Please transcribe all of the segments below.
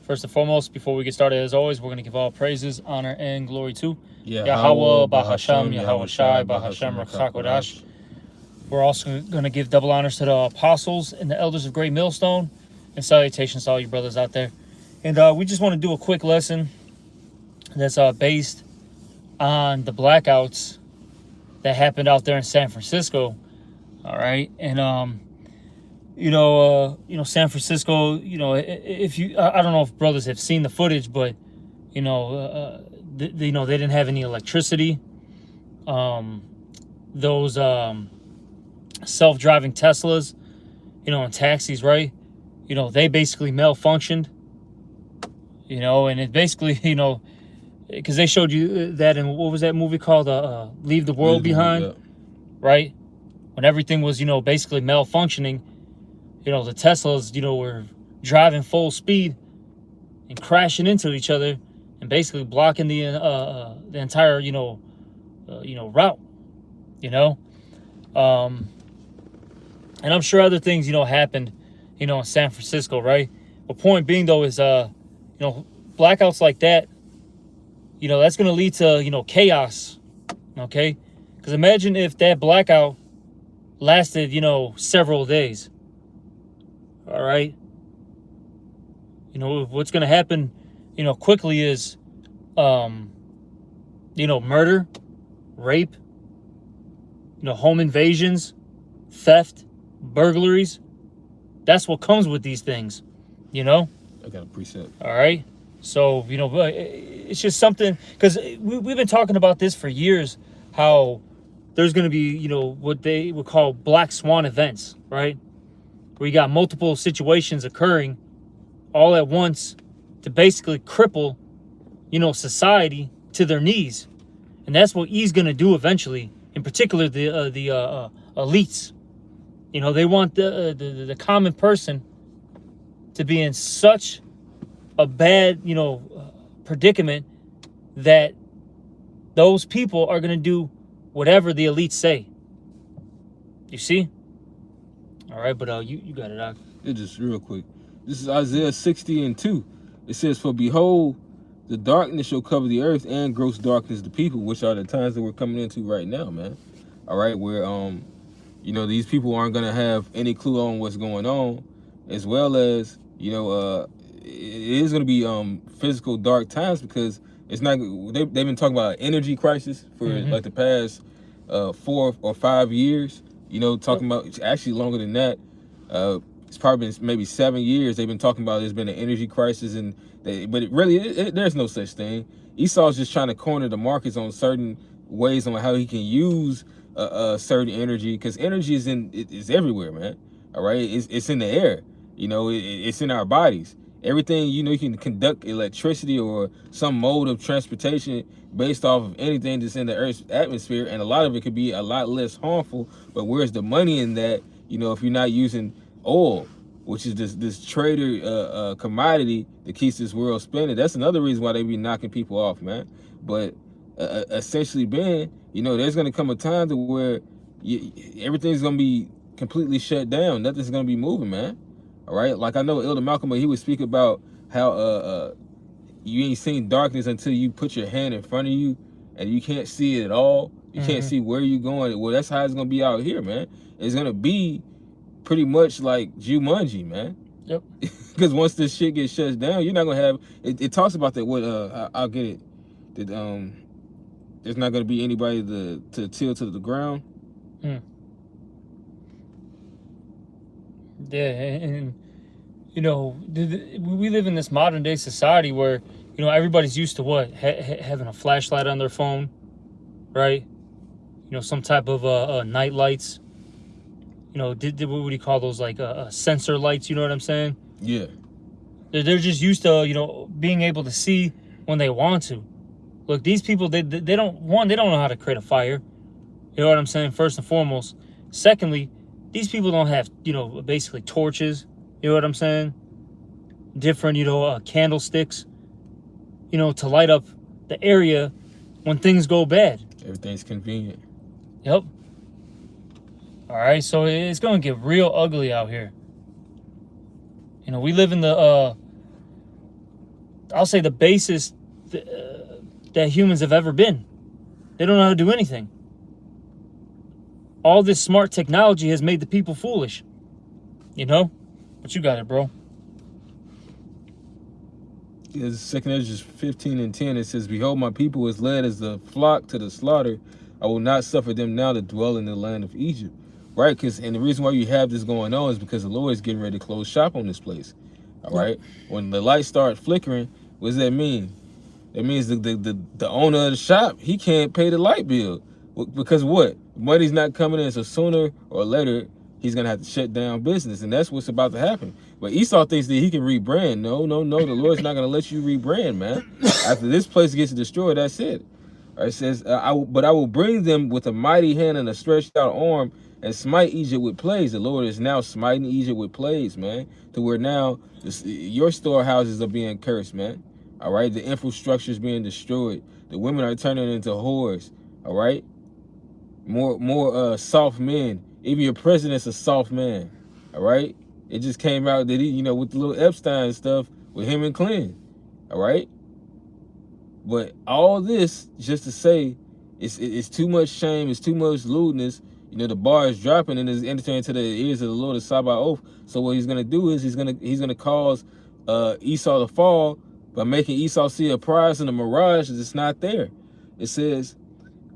First and foremost, before we get started, as always, we're going to give all praises, honor, and glory to Yahweh, Yahweh, Bahasham, Bahasham, Yahweh Yahweh Shai, Shai, Bahasham, Bahasham, Rakakwadash. Rakakwadash. We're also going to give double honors to the apostles and the elders of Great Millstone, and salutations to all you brothers out there. And we just want to do a quick lesson that's based on the blackouts that happened out there in San Francisco. All right, and San Francisco. If you, I don't know if brothers have seen the footage, but they didn't have any electricity. Those self-driving Teslas, and taxis, right? They basically malfunctioned. And it basically, because they showed you that in what was that movie called? Leave the World Behind, right? When everything was, basically malfunctioning, the Teslas, were driving full speed and crashing into each other and basically blocking the entire, route, and I'm sure other things, happened, in San Francisco, right? But point being though is, blackouts like that, that's going to lead to, chaos, okay? Because imagine if that blackout lasted, several days. All right. What's going to happen, quickly is, murder, rape, home invasions, theft, burglaries. That's what comes with these things, I got a preset. All right. So, it's just something, because we've been talking about this for years, how there's going to be, what they would call black swan events, right? Where you got multiple situations occurring all at once to basically cripple, society to their knees. And that's what he's going to do eventually, in particular the elites. They want the common person to be in such a bad, predicament that those people are going to do whatever the elites say. You see? All right, but you got it, Doc. Yeah, just real quick. This is Isaiah 60:2. It says, "For behold, the darkness shall cover the earth, and gross darkness the people," which are the times that we're coming into right now, man. All right, where these people aren't gonna have any clue on what's going on, as well as it is gonna be physical dark times, because it's not. They've been talking about an energy crisis for like the past 4 or 5 years. Talking about actually longer than that. It's probably been maybe 7 years. They've been talking about there's been an energy crisis, but there's no such thing. Esau's just trying to corner the markets on certain ways on how he can use certain energy, because energy is everywhere, man. All right, it's in the air. It's in our bodies. Everything, you can conduct electricity or some mode of transportation based off of anything that's in the Earth's atmosphere, and a lot of it could be a lot less harmful. But where's the money in that? If you're not using oil, which is this trader commodity that keeps this world spinning. That's another reason why they be knocking people off, man. But essentially, there's gonna come a time to where everything's gonna be completely shut down. Nothing's gonna be moving, man. All right, like I know Elder Malcolm, he would speak about how you ain't seen darkness until you put your hand in front of you and you can't see it at all. You can't see where you're going. Well, that's how it's gonna be out here, man. It's gonna be pretty much like Jumanji, man. Yep. Because once this shit gets shut down, you're not gonna have. It talks about that. What I'll get it. That there's not gonna be anybody to till to the ground. Yeah, and we live in this modern day society where everybody's used to what having a flashlight on their phone, right? Some type of night lights. What would you call those, like sensor lights? You know what I'm saying? Yeah. They're just used to being able to see when they want to. Look, these people they don't know how to create a fire. You know what I'm saying? First and foremost. Secondly, these people don't have basically torches. You know what I'm saying? Different candlesticks. To light up the area when things go bad. Everything's convenient. Yep. All right, so it's going to get real ugly out here. We live in the I'll say, the basest that humans have ever been. They don't know how to do anything. All this smart technology has made the people foolish. You know? But you got it, bro. Yeah, 2 Ezra 15:10, it says, "Behold, my people is led as the flock to the slaughter. I will not suffer them now to dwell in the land of Egypt." Right? And the reason why you have this going on is because the Lord is getting ready to close shop on this place. All right? When the lights start flickering, what does that mean? That means the owner of the shop, he can't pay the light bill. Because what? Money's not coming in, so sooner or later, he's going to have to shut down business. And that's what's about to happen. But Esau thinks that he can rebrand. No. The Lord's not going to let you rebrand, man. After this place gets destroyed, that's it. All right, it says, but I will bring them with a mighty hand and a stretched out arm and smite Egypt with plagues. The Lord is now smiting Egypt with plagues, man. To where now your storehouses are being cursed, man. All right, the infrastructure is being destroyed. The women are turning into whores. All right, more soft men. Even your president's a soft man. All right, it just came out that he, with the little Epstein stuff with him and Clinton. All right, but all this just to say, it's too much shame. It's too much lewdness. The bar is dropping and is entering into the ears of the Lord of Sabaoth. So what he's gonna do is he's gonna cause Esau to fall by making Esau see a prize in a mirage that's not there. It says,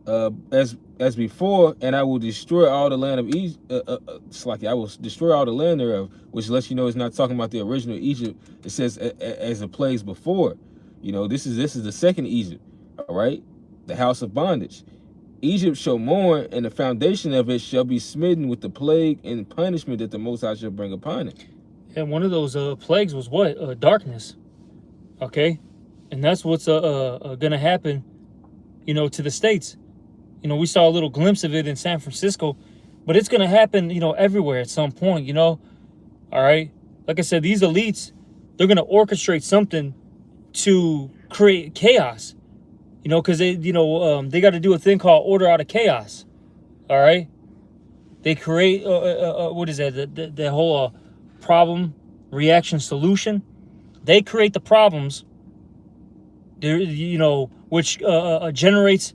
as before, and I will destroy all the land of Egypt. I will destroy all the land thereof, which lets you know it's not talking about the original Egypt. It says as the plagues before. This is the second Egypt. All right, the house of bondage. Egypt shall mourn, and the foundation of it shall be smitten with the plague and punishment that the Most High shall bring upon it. And one of those plagues was what? Darkness. Okay? And that's what's going to happen, to the States. We saw a little glimpse of it in San Francisco, but it's going to happen, everywhere at some point, All right? Like I said, these elites, they're going to orchestrate something to create chaos. Because they got to do a thing called order out of chaos. All right, they create what is that? The whole problem, reaction, solution. They create the problems. Which generates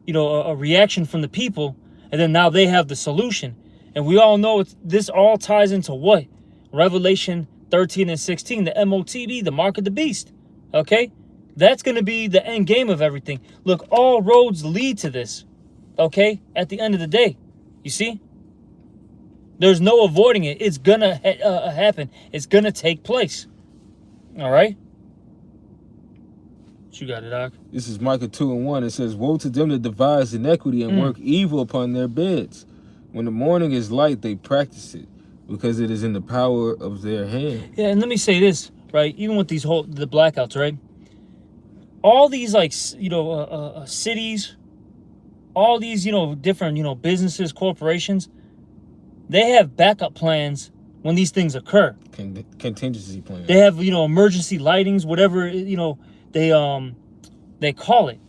a reaction from the people, and then now they have the solution. And we all know this all ties into what? Revelation 13 and 16, the MOTB, the mark of the beast. Okay. That's going to be the end game of everything. Look, all roads lead to this, okay? At the end of the day, you see? There's no avoiding it. It's going to happen. It's going to take place, all right? You got it, Doc. This is Micah 2:1. It says, "Woe to them that devise iniquity and work evil upon their beds. When the morning is light, they practice it, because it is in the power of their hand." Yeah, and let me say this, right? Even with the blackouts, right? All these cities, all these different businesses, corporations, they have backup plans when these things occur. Contingency plans. They have emergency lightings, whatever they call it.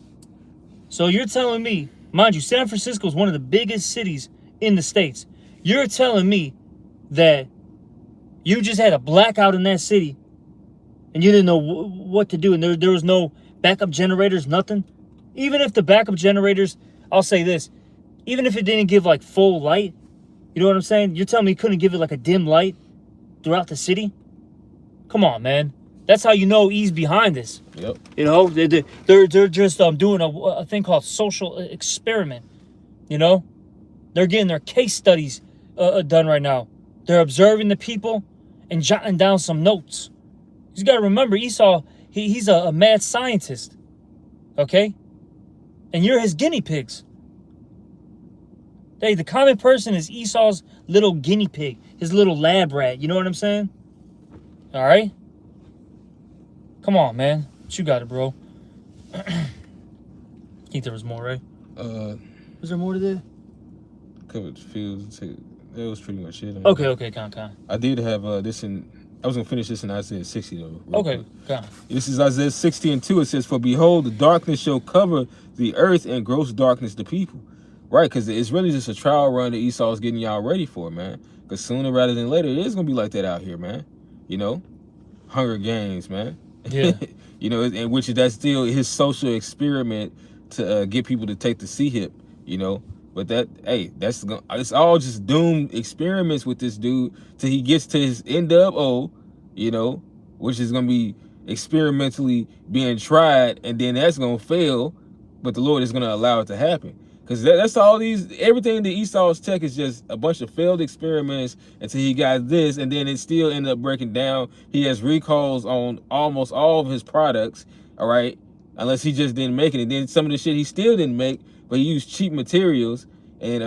So you're telling me, mind you, San Francisco is one of the biggest cities in the States. You're telling me that you just had a blackout in that city and you didn't know what to do, and there was no backup generators, nothing? Even if the backup generators, I'll say this, even if it didn't give like full light, you know what I'm saying? You're telling me you couldn't give it like a dim light throughout the city? Come on, man. That's how you know he's behind this. Yep. They're just doing a thing called social experiment. They're getting their case studies done right now. They're observing the people and jotting down some notes. You got to remember, Esau, he's a mad scientist, okay? And you're his guinea pigs. Hey, the common person is Esau's little guinea pig, his little lab rat. You know what I'm saying? All right? Come on, man. You got it, bro. I think there was more, right? Was there more to that? Covered fields. That was pretty much it. Okay, con. I did have this in... I was going to finish this in Isaiah 60, though. Okay, con. This is Isaiah 60:2. It says, "For behold, the darkness shall cover the earth, and gross darkness the people." Right, because it's really just a trial run that Esau's getting y'all ready for, man. Because sooner rather than later, it is going to be like that out here, man. Hunger Games, man. Yeah. You know, and which that's still his social experiment to get people to take the C hip. You know, but it's all just doomed experiments with this dude till he gets to his NWO. You know, which is gonna be experimentally being tried, and then that's gonna fail, but the Lord is gonna allow it to happen. Because that's all everything that Esau's tech is just a bunch of failed experiments until he got this, and then it still ended up breaking down. He has recalls on almost all of his products, all right, unless he just didn't make it. And then some of the shit he still didn't make, but he used cheap materials, and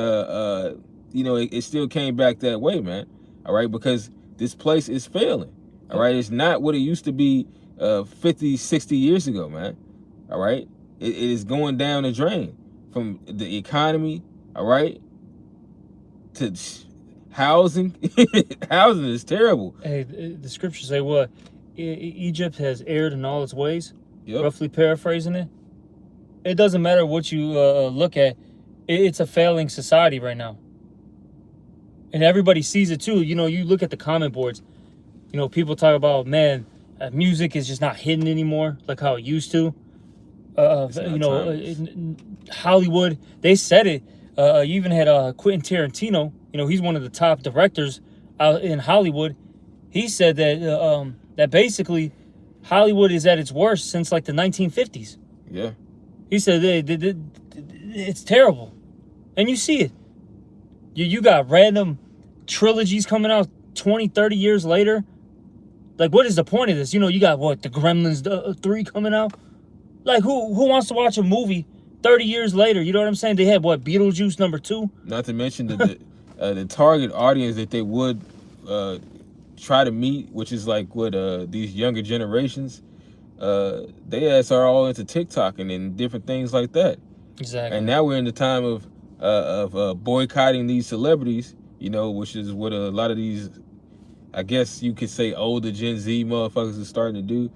you know, it still came back that way, man, all right, because this place is failing, all right. It's not what it used to be 50, 60 years ago, man, all right. It is going down the drain. From the economy, all right, to housing. Housing is terrible. Hey, the scriptures say what? Egypt has erred in all its ways. Yep. Roughly paraphrasing it. It doesn't matter what you look at. It's a failing society right now. And everybody sees it too. You know, you look at the comment boards. You know, people talk about, man, music is just not hidden anymore like how it used to. You know, Hollywood, they said it. You even had Quentin Tarantino. You know, he's one of the top directors out in Hollywood. He said that that basically Hollywood is at its worst since like the 1950s. Yeah. He said it's terrible, and you see it. You got random trilogies coming out 20, 30 years later. Like, what is the point of this? You know, you got what, the Gremlins 3 coming out. Like, who wants to watch a movie 30 years later? You know what I'm saying? They had, what, Beetlejuice #2? Not to mention the target audience that they would try to meet, which is like what these younger generations, they are all into TikTok and different things like that. Exactly. And now we're in the time of boycotting these celebrities, you know, which is what a lot of these, I guess you could say, older Gen Z motherfuckers are starting to do.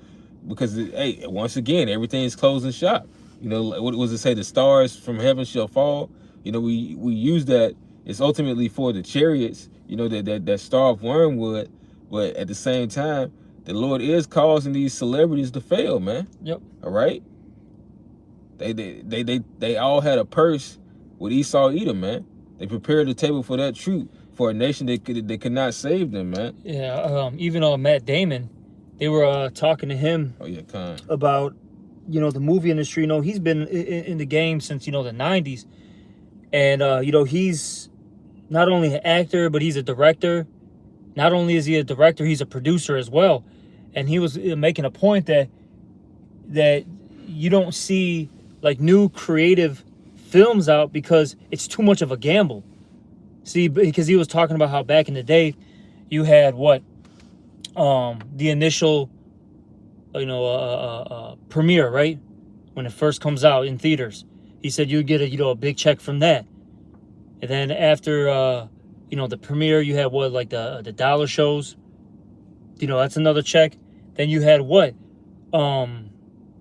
Because, hey, once again, everything is closing shop. You know, what was it say? The stars from heaven shall fall. You know, we use that. It's ultimately for the chariots, you know, that star of wormwood. But at the same time, the Lord is causing these celebrities to fail, man. Yep. All right? They all had a purse with Esau Edom, man. They prepared the table for that truth, for a nation that could not save them, man. Yeah, even Matt Damon, they were talking to him about, you know, the movie industry. You know, he's been in the game since, you know, the 90s. And, you know, he's not only an actor, but he's a director. Not only is he a director, he's a producer as well. And he was making a point that you don't see, like, new creative films out because it's too much of a gamble. See, because he was talking about how back in the day, you had what? The initial, you know, premiere, right? When it first comes out in theaters. He said you get a big check from that. And then after, you know, the premiere, you had what, like the dollar shows. You know, that's another check. Then you had what?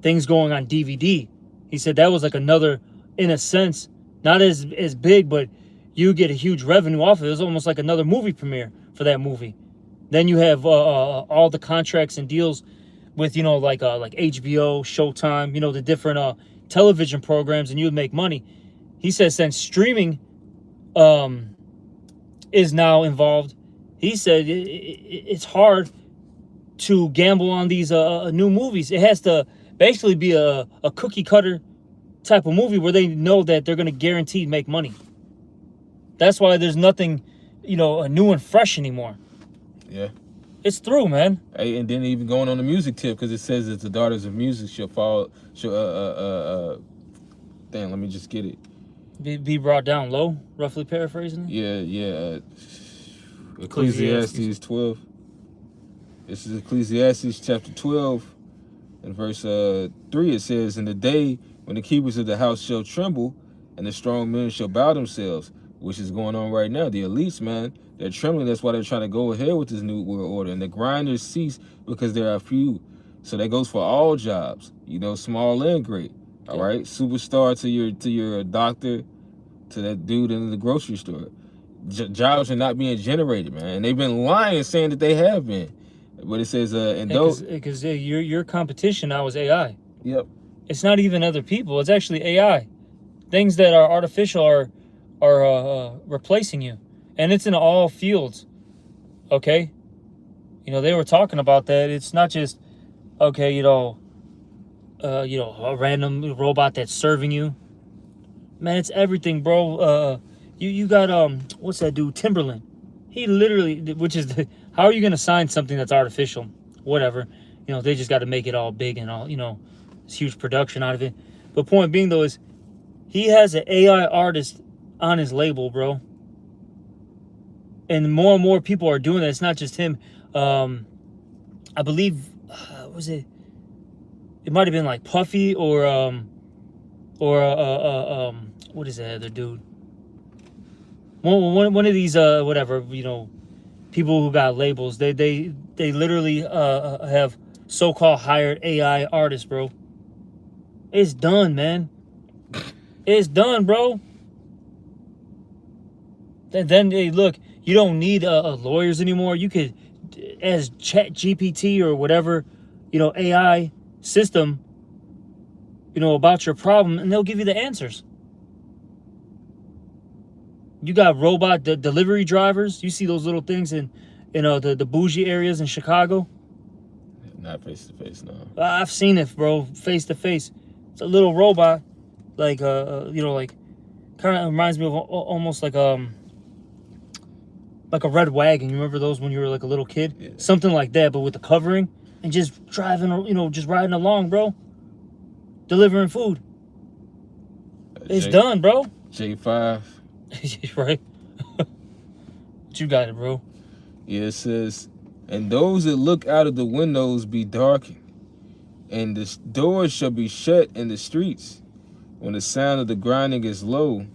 Things going on DVD. He said that was like another, in a sense, not as big, but you get a huge revenue off of it. It was almost like another movie premiere for that movie. Then you have all the contracts and deals with, you know, like HBO, Showtime, you know, the different television programs, and you would make money. He says since streaming is now involved, he said it's hard to gamble on these new movies. It has to basically be a cookie cutter type of movie where they know that they're going to guaranteed make money. That's why there's nothing, you know, new and fresh anymore. Yeah. It's through, man. Hey, and then even going on the music tip, because it says that the daughters of music shall fall, damn, let me just get it. Be brought down low, roughly paraphrasing. Yeah. Ecclesiastes 12. This is Ecclesiastes chapter 12 and verse 3. It says, "In the day when the keepers of the house shall tremble, and the strong men shall bow themselves," which is going on right now. The elites, man, they're trembling. That's why they're trying to go ahead with this new world order. And the grinders cease because there are few. So that goes for all jobs, you know, small and great. All right, superstar to your doctor, to that dude in the grocery store. Jobs are not being generated, man. And they've been lying, saying that they have been. But it says and those. Because your competition now is AI. Yep. It's not even other people. It's actually AI. Things that are artificial are replacing you, and it's in all fields. Okay, they were talking about that. It's not just okay. A random robot that's serving you. Man, it's everything, bro. You got what's that dude? Timberland. He literally, which is how are you gonna sign something that's artificial? Whatever. They just got to make it all big and all. It's huge production out of it. But point being though is, he has an AI artist on his label, bro. And more people are doing that. It's not just him. I believe, was it? It might have been like Puffy or what is that other dude? One of these whatever, people who got labels. They literally have so-called hired AI artists, bro. It's done, man. It's done, bro. Then hey, look, you don't need lawyers anymore. You could, as Chat GPT or whatever, AI system, about your problem, and they'll give you the answers. You got robot delivery drivers. You see those little things in, the bougie areas in Chicago. Not face to face, no. I've seen it, bro, face to face. It's a little robot, like like kind of reminds me of almost like a red wagon. You remember those when you were like a little kid? Yeah. Something like that, but with the covering and just driving, just riding along, bro. Delivering food. It's done, bro. J5. Right? But you got it, bro. Yeah, it says, and those that look out of the windows be darkened, and the doors shall be shut in the streets, when the sound of the grinding is low,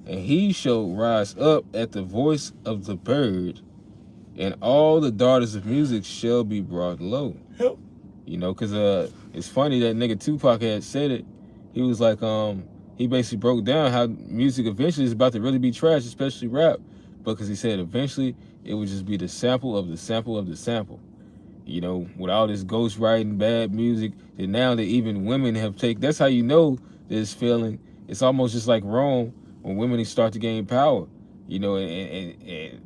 and he shall rise up at the voice of the bird, and all the daughters of music shall be brought low. Yep. Because it's funny that nigga Tupac had said it. He was like, he basically broke down how music eventually is about to really be trash, especially rap, because he said eventually it would just be the sample of the sample of the sample. With all this ghost writing, bad music, and now that even women have taken, that's how you know this feeling. It's almost just like Rome when women start to gain power. And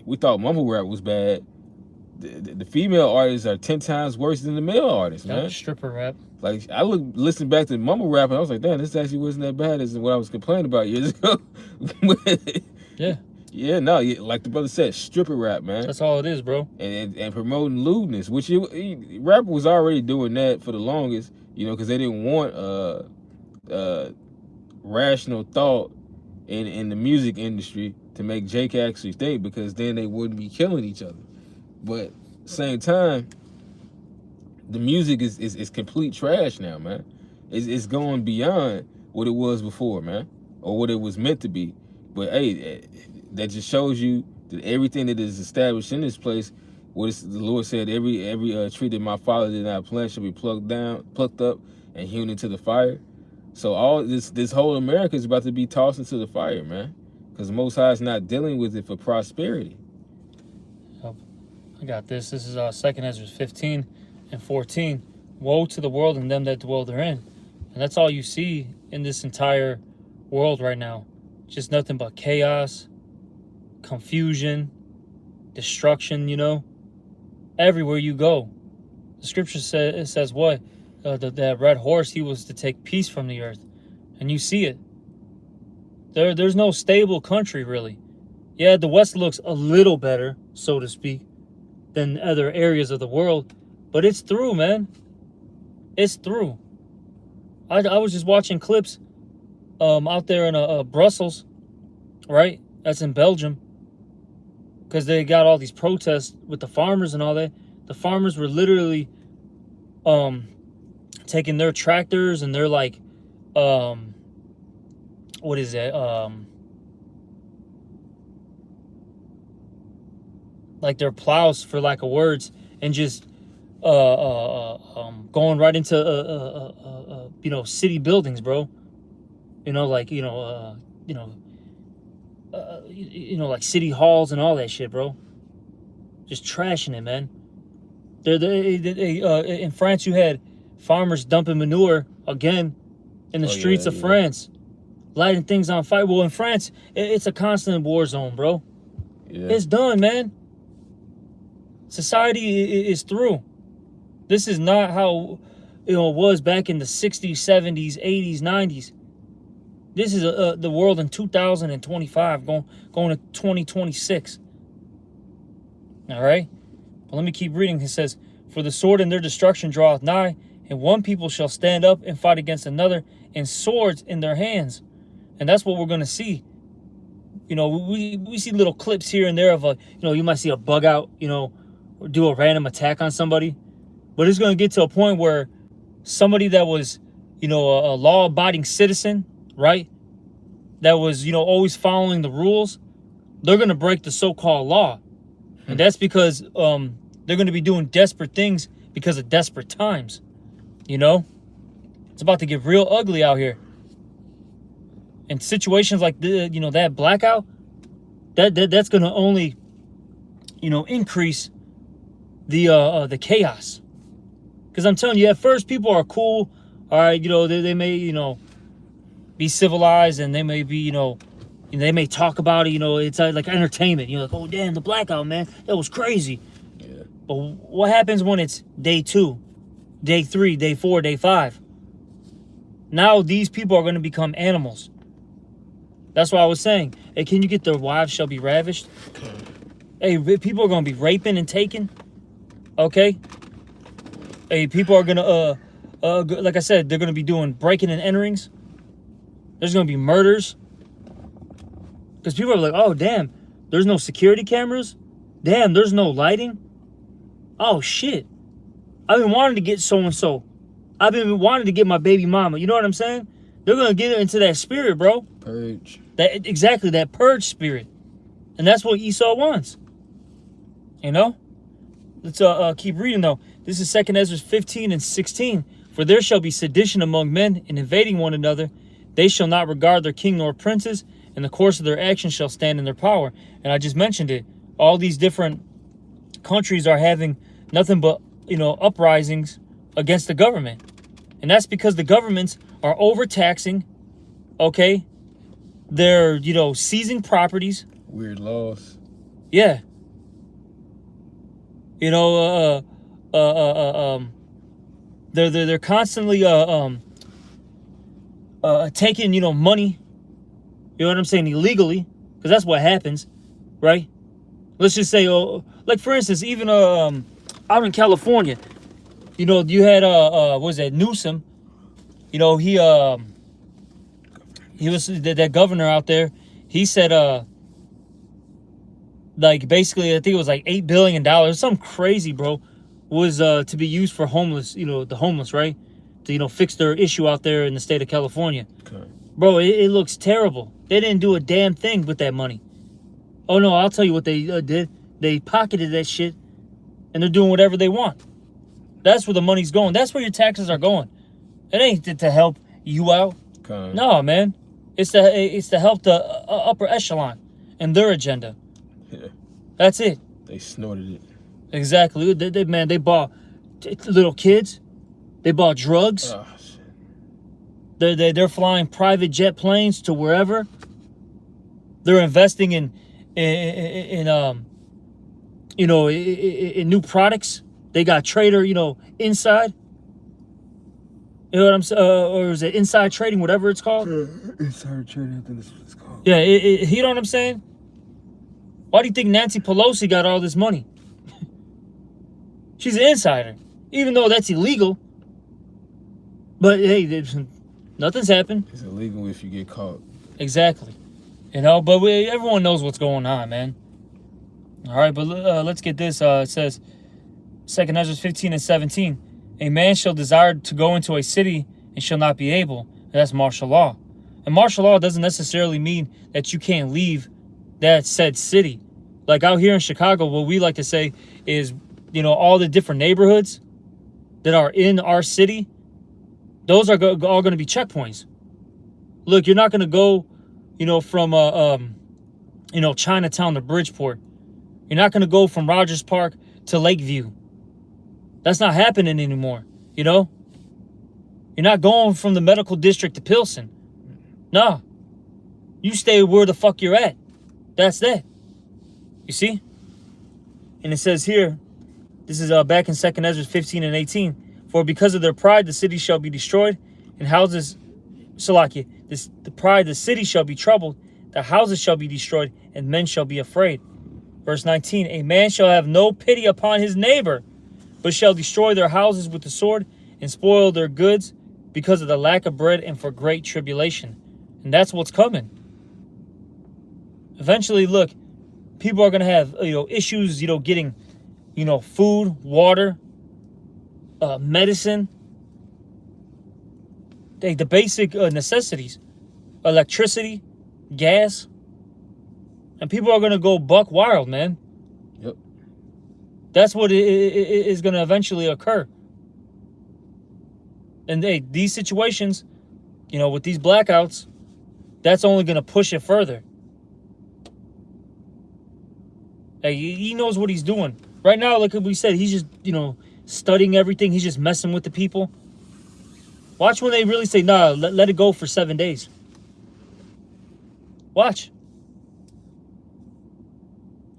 we thought mumble rap was bad. The female artists are 10 times worse than the male artists, man. Stripper rap. Like, I listened back to mumble rap, and I was like, damn, this actually wasn't that bad as what I was complaining about years ago. Yeah. Yeah, no, like the brother said, stripper rap, man. That's all it is, bro. And promoting lewdness, which rap was already doing that for the longest, because they didn't want rational thought in the music industry to make Jake actually think, because then they wouldn't be killing each other. But at the same time, the music is complete trash now, man. It's going beyond what it was before, man, or what it was meant to be. But hey, that just shows you that everything that is established in this place, the Lord said, every tree that my Father did not plant shall be plucked up, and hewn into the fire. So all this whole America is about to be tossed into the fire, man, because the Most High is not dealing with it for prosperity. I got this. This is 2 Ezra 15 and 14. Woe to the world and them that dwell therein. And that's all you see in this entire world right now. Just nothing but chaos, confusion, destruction, everywhere you go. The scripture says what? That red horse, he was to take peace from the earth. And you see it. There's no stable country, really. Yeah, the West looks a little better, so to speak, than other areas of the world. But it's through, man. It's through. I was just watching clips out there in Brussels, right? That's in Belgium. Because they got all these protests with the farmers and all that. The farmers were literally taking their tractors and their like what is that? Like their plows, for lack of words, and just going right into city buildings, bro. Like like city halls and all that shit, bro. Just trashing it, man. In France, you had farmers dumping manure again in the streets of France, lighting things on fire. Well, in France, it's a constant war zone, bro. Yeah. It's done, man. Society is through. This is not how it was back in the 60s, 70s, 80s, 90s. This is the world in 2025, going to 2026. All right? But let me keep reading. It says, "For the sword and their destruction draweth nigh, and one people shall stand up and fight against another, and swords in their hands." And that's what we're going to see. We see little clips here and there of you might see a bug out, or do a random attack on somebody. But it's going to get to a point where somebody that was, a law-abiding citizen, right? That was, always following the rules, they're going to break the so-called law. And that's because they're going to be doing desperate things because of desperate times. It's about to get real ugly out here. And situations like that blackout, that's going to only, increase the chaos. Because I'm telling you, at first people are cool. All right, they may, be civilized, and they may be, they may talk about it. It's like entertainment. You're like, oh damn, the blackout, man, that was crazy. Yeah. But what happens when it's day 2, day 3, day 4, day 5? Now these people are going to become animals. That's what I was saying. Hey, can you get their wives shall be ravished? Hey, people are going to be raping and taking. Okay. Hey, people are going to, like I said, they're going to be doing breaking and enterings. There's going to be murders. Because people are like, oh, damn, there's no security cameras. Damn, there's no lighting. Oh, shit. I've been wanting to get so-and-so. I've been wanting to get my baby mama. You know what I'm saying? They're going to get into that spirit, bro. Purge. Exactly, that purge spirit. And that's what Esau wants. Let's keep reading, though. This is 2 Ezra 15 and 16. "For there shall be sedition among men, and invading one another. They shall not regard their king nor princes, and the course of their actions shall stand in their power." And I just mentioned it. All these different countries are having nothing but, uprisings against the government. And that's because the governments are overtaxing, okay? They're, seizing properties. Weird laws. Yeah. They're constantly taking, money, you know what I'm saying, illegally, because that's what happens, right? Let's just say, like for instance, even out in California, you had what was that, Newsom? He was that governor out there. He said like basically I think it was like $8 billion, something crazy, bro, was to be used for homeless, the homeless, right? To fix their issue out there in the state of California. Okay. Bro, it looks terrible. They didn't do a damn thing with that money. Oh no, I'll tell you what they did. They pocketed that shit, and they're doing whatever they want. That's where the money's going. That's where your taxes are going. It ain't to help you out. Okay. No, man. It's to help the upper echelon and their agenda. Yeah. That's it. They snorted it. Exactly. They bought little kids. They bought drugs. Oh, shit. They're flying private jet planes to wherever. They're investing in new products. They got Trader, inside. You know what I'm saying? Or is it inside trading, whatever it's called? Inside trading, I think that's what it's called. Yeah, you know what I'm saying? Why do you think Nancy Pelosi got all this money? She's an insider, even though that's illegal. But hey, nothing's happened. It's illegal if you get caught. Exactly. But everyone knows what's going on, man. All right, but let's get this. It says, 2 Ezra 15 and 17. "A man shall desire to go into a city and shall not be able." And that's martial law. And martial law doesn't necessarily mean that you can't leave that said city. Like out here in Chicago, what we like to say is, all the different neighborhoods that are in our city, those are all going to be checkpoints. Look, you're not going to go, from Chinatown to Bridgeport. You're not going to go from Rogers Park to Lakeview. That's not happening anymore. You know, you're not going from the medical district to Pilsen. Nah, you stay where the fuck you're at. That's that. You see? And it says here, this is back in 2nd Ezra 15 and 18. For because of their pride, the city shall be destroyed, and houses, Salakia, the pride, the city shall be troubled, the houses shall be destroyed, and men shall be afraid. Verse 19, a man shall have no pity upon his neighbor, but shall destroy their houses with the sword, and spoil their goods, because of the lack of bread and for great tribulation. And that's what's coming. Eventually, look, people are going to have, issues, getting, food, water, medicine, the basic necessities, electricity, gas. And people are going to go buck wild, man. Yep. That's what is going to eventually occur. And these situations, with these blackouts, that's only going to push it further. Hey, he knows what he's doing. Right now, like we said, he's just, studying everything. He's just messing with the people. Watch when they really say, nah, let it go for 7 days. Watch.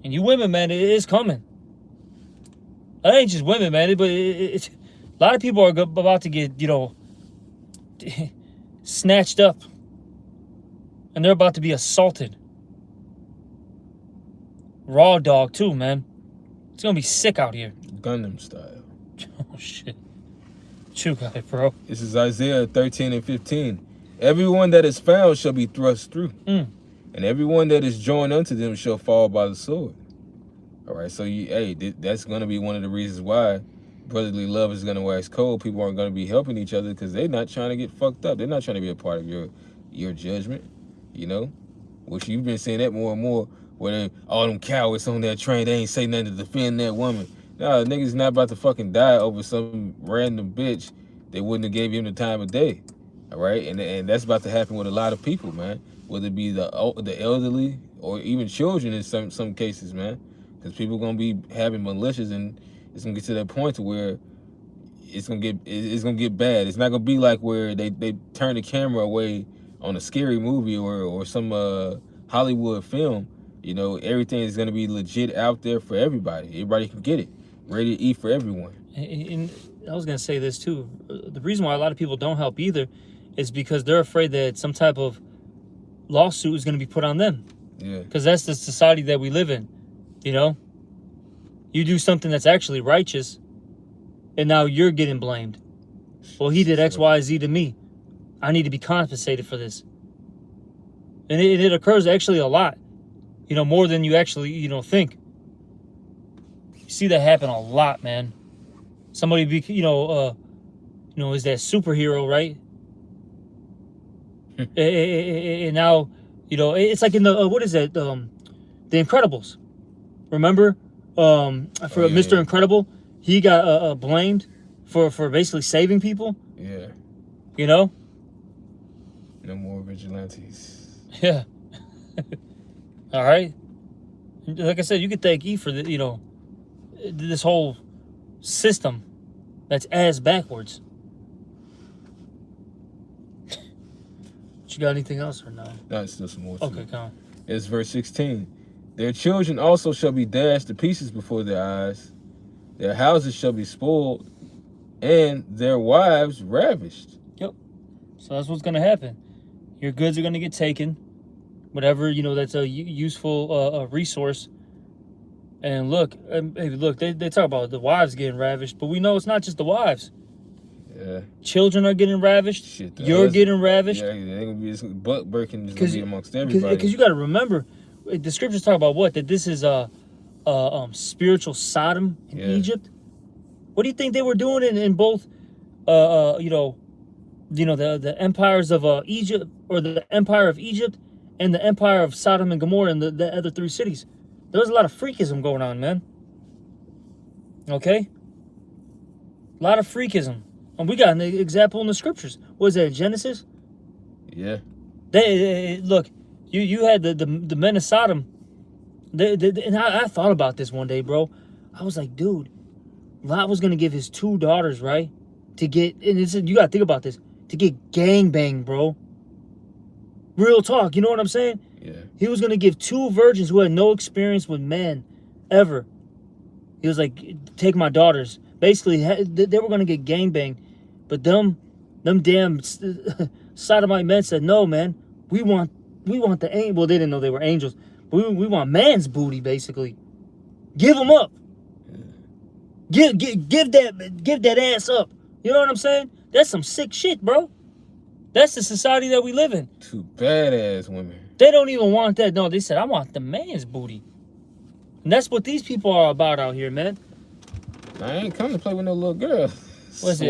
And you women, man, it is coming. It ain't just women, man, but it's a lot of people are about to get, snatched up. And they're about to be assaulted. Raw dog, too, man. It's going to be sick out here. Gundam style. Oh, shit. Chew guy, bro. This is Isaiah 13 and 15. Everyone that is found shall be thrust through, and everyone that is joined unto them shall fall by the sword. All right, so that's going to be one of the reasons why brotherly love is going to wax cold. People aren't going to be helping each other because they're not trying to get fucked up. They're not trying to be a part of your judgment, which you've been saying that more and more, where all them cowards on that train, they ain't say nothing to defend that woman. Nah, niggas not about to fucking die over some random bitch they wouldn't have gave him the time of day. All right, and that's about to happen with a lot of people, man. Whether it be the elderly or even children in some cases, man. Because people gonna be having militias, and it's gonna get to that point to where it's gonna get bad. It's not gonna be like where they turn the camera away on a scary movie or some Hollywood film. Everything is gonna be legit out there for everybody. Everybody can get it. Ready to eat for everyone. And I was going to say this too. The reason why a lot of people don't help either is because they're afraid that some type of lawsuit is going to be put on them. Yeah. Because that's the society that we live in. You do something that's actually righteous, and now you're getting blamed. Well, he did X, Y, Z to me. I need to be compensated for this. And it occurs actually a lot. More than you actually, think. You see that happen a lot, man. Somebody be, is that superhero, right? And now, it's like in the, what is that? The Incredibles. Remember? Mr. Incredible, he got blamed for basically saving people. Yeah. No more vigilantes. Yeah. All right. Like I said, you could thank E for this whole system that's ass backwards. You got anything else or no? No, it's still some more. Okay, come on. It's verse 16. Their children also shall be dashed to pieces before their eyes. Their houses shall be spoiled, and their wives ravished. Yep. So that's what's going to happen. Your goods are going to get taken. Whatever, that's a useful resource. And look, they talk about the wives getting ravished, but we know it's not just the wives. Yeah. Children are getting ravished. Shit, you're getting ravished. Yeah, they're going to be butt breaking is going to be amongst everybody. Because you got to remember, the scriptures talk about what? That this is spiritual Sodom in Egypt. What do you think they were doing in both, the empires of Egypt, or the empire of Egypt and the empire of Sodom and Gomorrah and the other three cities? There was a lot of freakism going on, man. Okay? A lot of freakism. And we got an example in the scriptures. What is that, Genesis? Yeah. Look, you had the men of Sodom. And I thought about this one day, bro. I was like, dude, Lot was gonna give his 2 daughters, right? To get, and it's, you gotta think about this, to get gangbanged, bro. Real talk, you know what I'm saying? Yeah. He was gonna give 2 virgins who had no experience with men, ever. He was like, take my daughters. Basically, they were gonna get gangbanged, but them damn sodomite men said, no, man, we want the angel. Well, they didn't know they were angels, but we want man's booty, basically. Give them up. Give that ass up. You know what I'm saying? That's some sick shit, bro. That's the society that we live in. 2 badass women. They don't even want that. No, they said, I want the man's booty. And that's what these people are about out here, man. I ain't come to play with no little girl. Was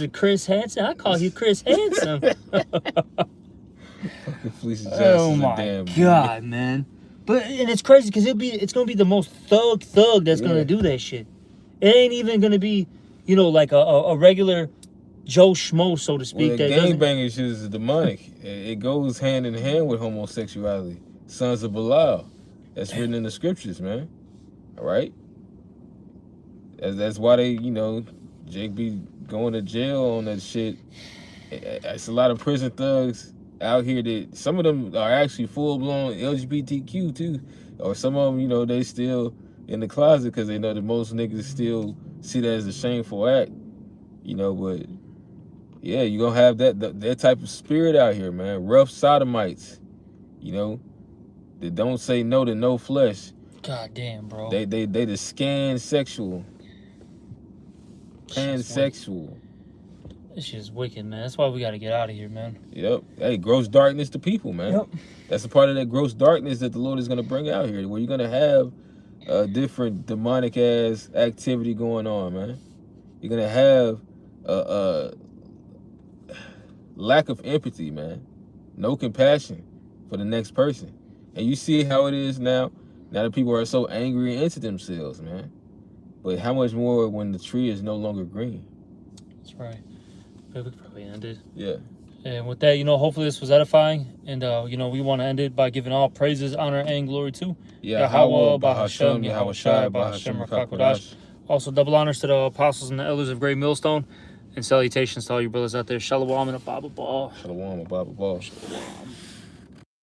it Chris Hansen? I call you Chris Hansen. Oh my God, man. But and it's crazy because it's gonna be the most thug that's gonna do that shit. It ain't even gonna be, you know, like a regular Joe Schmo, so to speak. Well, that gangbanging shit is demonic. It goes hand in hand with homosexuality. Sons of Belial. That's written in the scriptures, man. All right? That's why they, you know, Jake be going to jail on that shit. It's a lot of prison thugs out here that some of them are actually full-blown LGBTQ too. Or some of them, you know, they still in the closet because they know that most niggas still see that as a shameful act. You know, but yeah, you gonna have that type of spirit out here, man. Rough sodomites, you know, that don't say no to no flesh. God damn, bro. They the scan sexual. Pansexual. This shit's wicked, man. That's why we gotta get out of here, man. Yep. Hey, gross darkness to people, man. Yep. That's a part of that gross darkness that the Lord is gonna bring out here, where you're gonna have different demonic ass activity going on, man. You're gonna have lack of empathy, man. No compassion for the next person. And you see how it is now. Now that people are so angry and into themselves, man. But how much more when the tree is no longer green? That's right. But we could probably end it. Yeah. And with that, you know, hopefully this was edifying. And, you know, we want to end it by giving all praises, honor, and glory to Yahweh, Bahashem, Yahweh Shai, Bahashem, Rakakodash. Also, double honors to the apostles and the elders of Great Millstone. And salutations to all you brothers out there. Shalom and a Baba Ball. Shalom, a Baba Ball. Shalom.